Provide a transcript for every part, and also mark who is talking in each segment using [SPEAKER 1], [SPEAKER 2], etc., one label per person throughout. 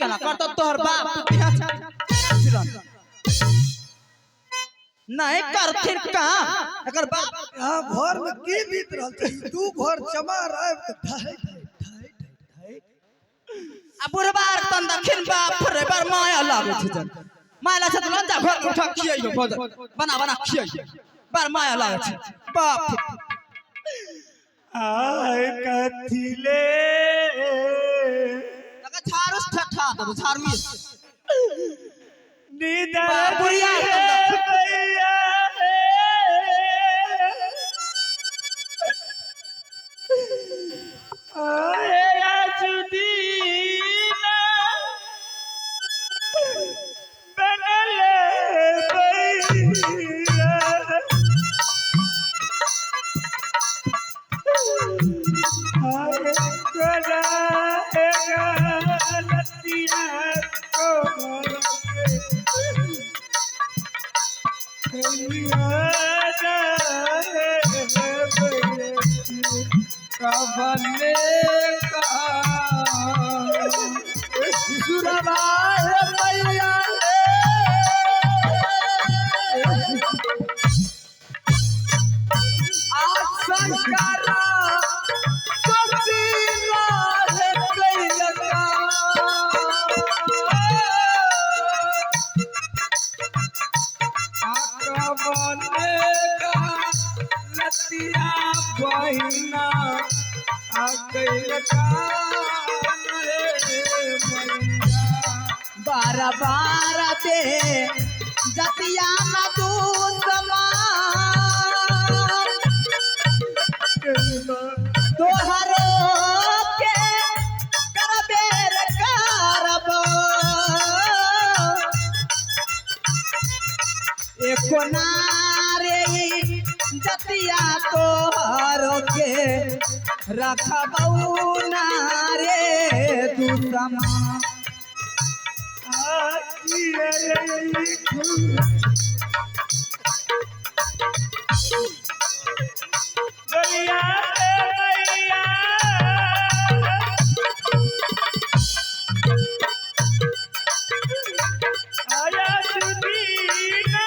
[SPEAKER 1] कना कर तो तोहर बाप नहीं कर फिर का अगर बाप
[SPEAKER 2] यहाँ घर में की बीत रहल छै तू घर चमा रह
[SPEAKER 1] आ बुढ़बार तन दखिन बाप रे बार माया लागे छै जन माया से तुरंत जा घर उठा खियाइयो भोजन बना बना खियाइयो बार माया लागे छै बाप
[SPEAKER 2] आय कथिले
[SPEAKER 1] लगा झाड़ू ठठा दो झाड़ू
[SPEAKER 2] निदर
[SPEAKER 1] बुढ़िया
[SPEAKER 2] भैया आया जुदीना बनले भैया आए कराएगा लतिया को कबले का सुरवाए भैया आज संकारा ससीला है कैलका आकबले का लतिया बहिना
[SPEAKER 1] बार बार दे जतिया न तू समान तोहरो के करबेर करब एको नारे जतिया तोहरो के रखबौ नारे तू समा
[SPEAKER 2] गलिया भैया आया जुदीना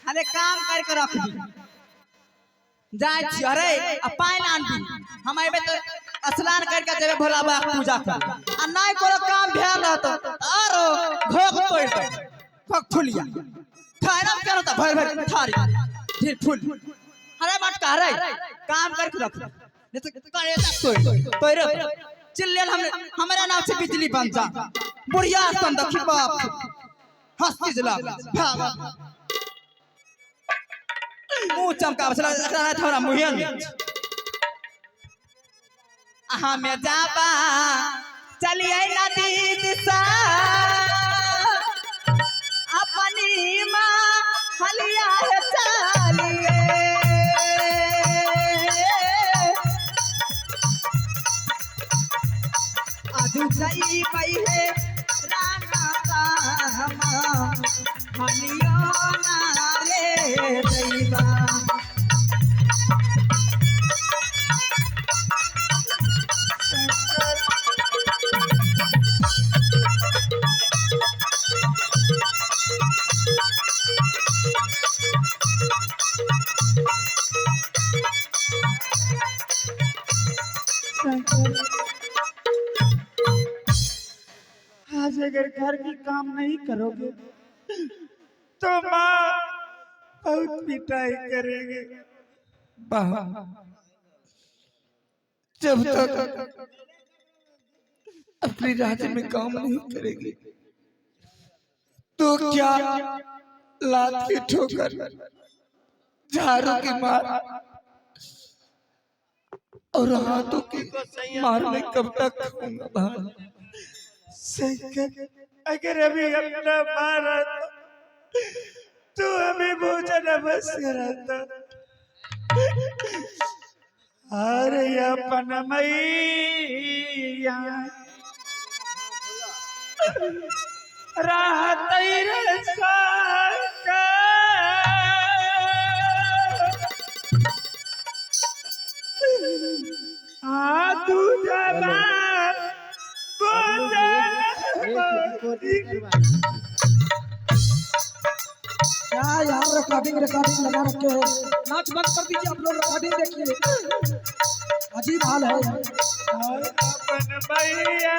[SPEAKER 1] अरे काम करके रख जाए छी अरे पानी आन दी हम एबे तो स्नान करके जेबे भोला बाबा पूजा कर आ नहीं कोनो काम भेल रहतो आरो घोक तोड़ दे घोक फुलिया खाना करो त भर भर थारी फिर फुल अरे मटका रे काम करके रख नहीं तो करे तक तोड़ चिल्लेल हमने हमारा नाम से बिजली बन जा बुढ़िया सन दखी बाप हंसती जला भागा मुंह चमका बसला रहा थोड़ा मुहियन हमें जाबा चलिए नदी दिशा अपनी माँ हलिया है चलिए आजू गई पई है राना कामा हलिया नारे दैवा
[SPEAKER 2] आज अगर घर की काम नहीं करोगे तो माँ बहुत पिटाई करेंगे। जब तक अपने राज्य में काम नहीं करेगी तो क्या लात की ठोकर झाड़ू की मार और हाथों की मार में कब तक खाऊंगा। अगर अभी अपना मारा तो हमें भोजन बस कराता। अरे अपन मैया रात रे साका तू जवान
[SPEAKER 3] क्या यार रिकॉर्डिंग लगा रखे हैं। नाच बंद कर दीजिए आप लोग, रिकॉर्डिंग देखिए, अजीब हाल है।
[SPEAKER 2] अपन मैया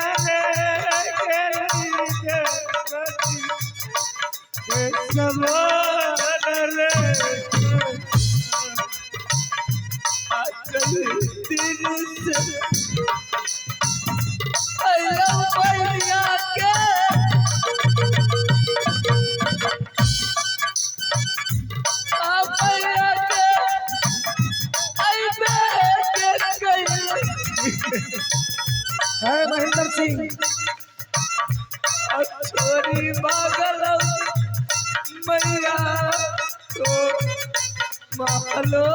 [SPEAKER 3] है महेंद्र सिंह
[SPEAKER 2] छोरी पागल मैया तो मालो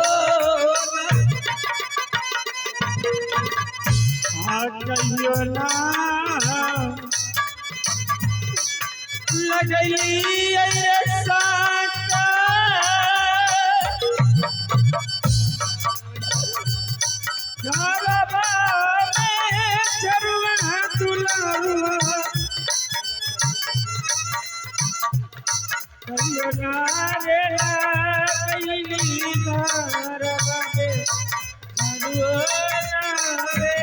[SPEAKER 2] कहियो ना लगली साका घरबा में चरुआ दुलावा कहियो ना रे लगली घरबा में चरुआ रे।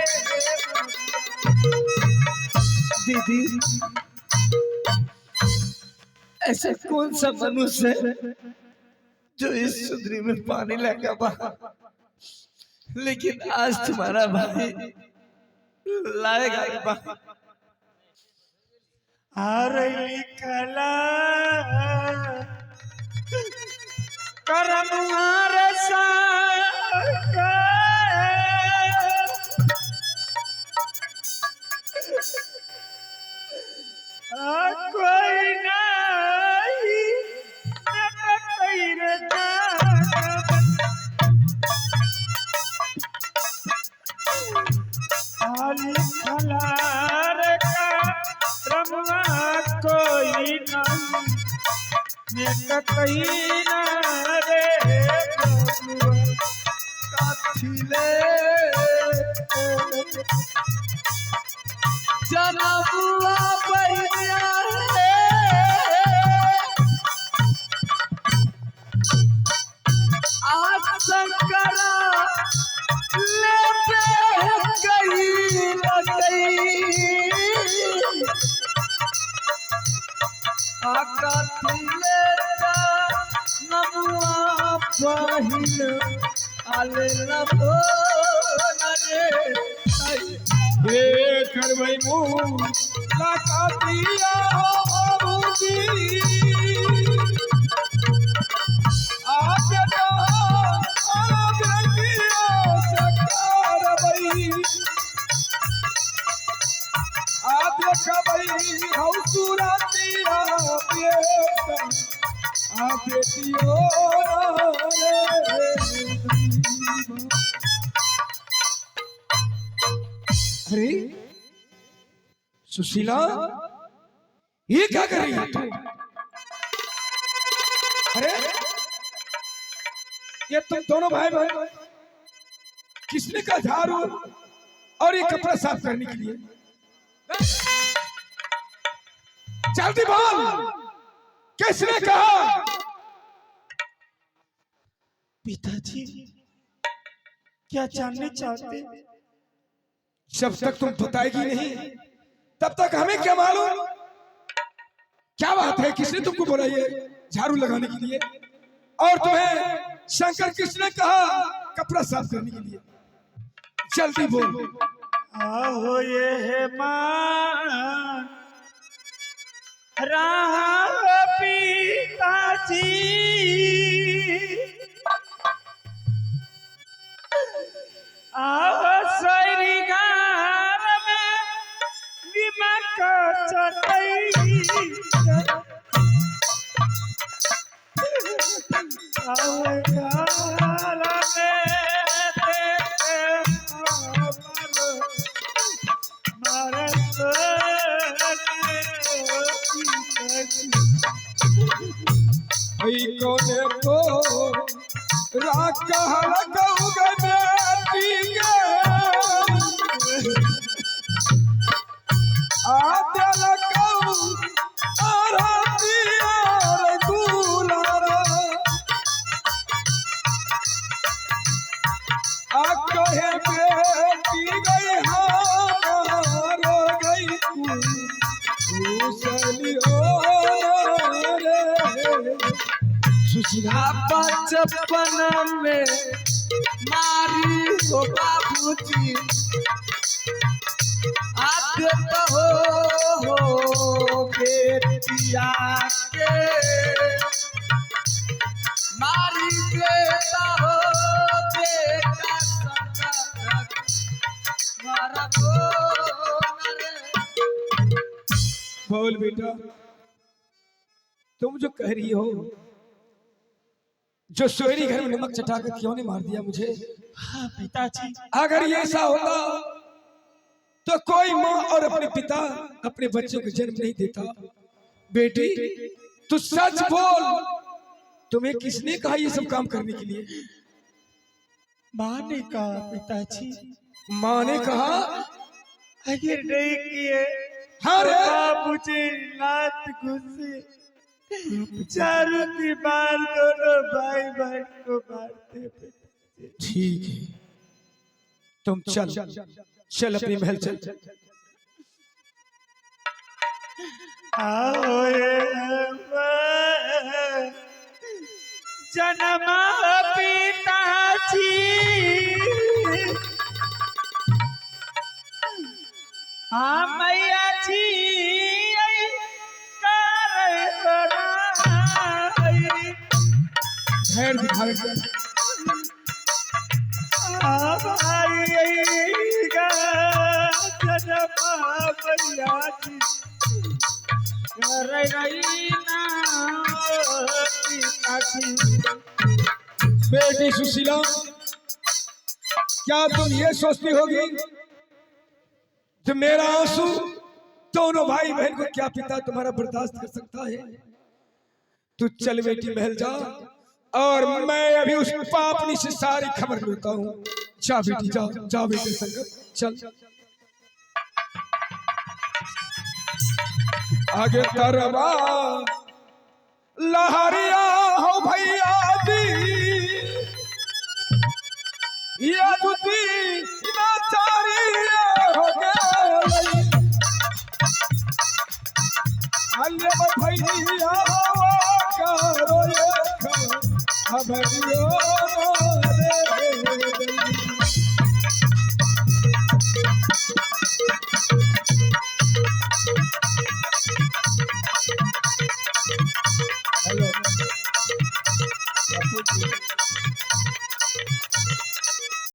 [SPEAKER 2] दीदी ऐसा कौन सा मनुष्य है जो इस सुंदरी में पानी लगा बहा, लेकिन आज तुम्हारा भाई लाएगा बहा। अरे कला करमुआर साका कोई नहीं तेरे आली खलार का रमवा कोई नहीं कहीं ना रे काथिले जनमुआ बहिया आज शंकरा ले गई काथिले नमुआ बहिन आले नमो रे कर भाई मुँह लगा दिया बाबूजी आज तो आज रखियो सरकार भाई आज खबई हम सुरतिया बेटा आप बेटियो अरे सुशीला ये क्या कर रही है तू? अरे ये तुम दोनों भाई बहन किसने कहा झाड़ू और ये कपड़ा साफ करने के लिए? जल्दी बोल, किसने कहा? पिताजी क्या जानने चाहते? जब तक तुम बताएगी नहीं तब तक हमें क्या मालूम? क्या बात है, किसने तुमको बोला ये झाड़ू लगाने के लिए? और तुम्हें शंकर किसने कहा कपड़ा साफ करने के लिए? जल्दी बोल। आहो ये है मां राह पिताजी आहो सोरी घर में विमक चटई आहो घर में आ कहल कहू गे बेटी गे आ दिल कहू आरती और दुलारा आ कहे बेटी गई हारो गई कुशलियो रे सुशीला बचपन में मारी हो बाबूजी आज तो हो बेटिया के मारी देता हो बेटा संकट मारा बोल बेटा तुम जो कह रही हो जो सोयरी घर में नमक चटाकर क्यों नहीं मार दिया मुझे?
[SPEAKER 4] हाँ पिताजी,
[SPEAKER 2] अगर ये ऐसा होता तो कोई माँ और अपने पिता अपने बच्चों को जन्म नहीं देता। बेटी तू सच बोल, तुम्हें किसने कहा ये सब काम करने के लिए?
[SPEAKER 4] माँ ने कहा पिताजी।
[SPEAKER 2] माँ ने कहा?
[SPEAKER 4] अगर नहीं किए
[SPEAKER 2] हाँ रे
[SPEAKER 4] मुझे लात घुसे चारों की बार दोनों भाई बहन को मारते।
[SPEAKER 2] ठीक है तुम चल चल अपने महल चल।
[SPEAKER 4] आओ जन्मा पिताजी हाँ मैया जी
[SPEAKER 2] खैर दिखावे बेटी सुशीला क्या तुम ये सोचती होगी कि मेरा आंसू दोनों भाई बहन को क्या पिता तुम्हारा बर्दाश्त कर सकता है? तू चल बेटी महल जा और मैं अभी उस पापनी से सारी खबर लेता हूँ। जा बेटी जा जा बेटी संगत चल। आगे तरवा लहरिया हो भैया दी या दुदी नाचारी हो गए अन्य भैया करो ये खबरियो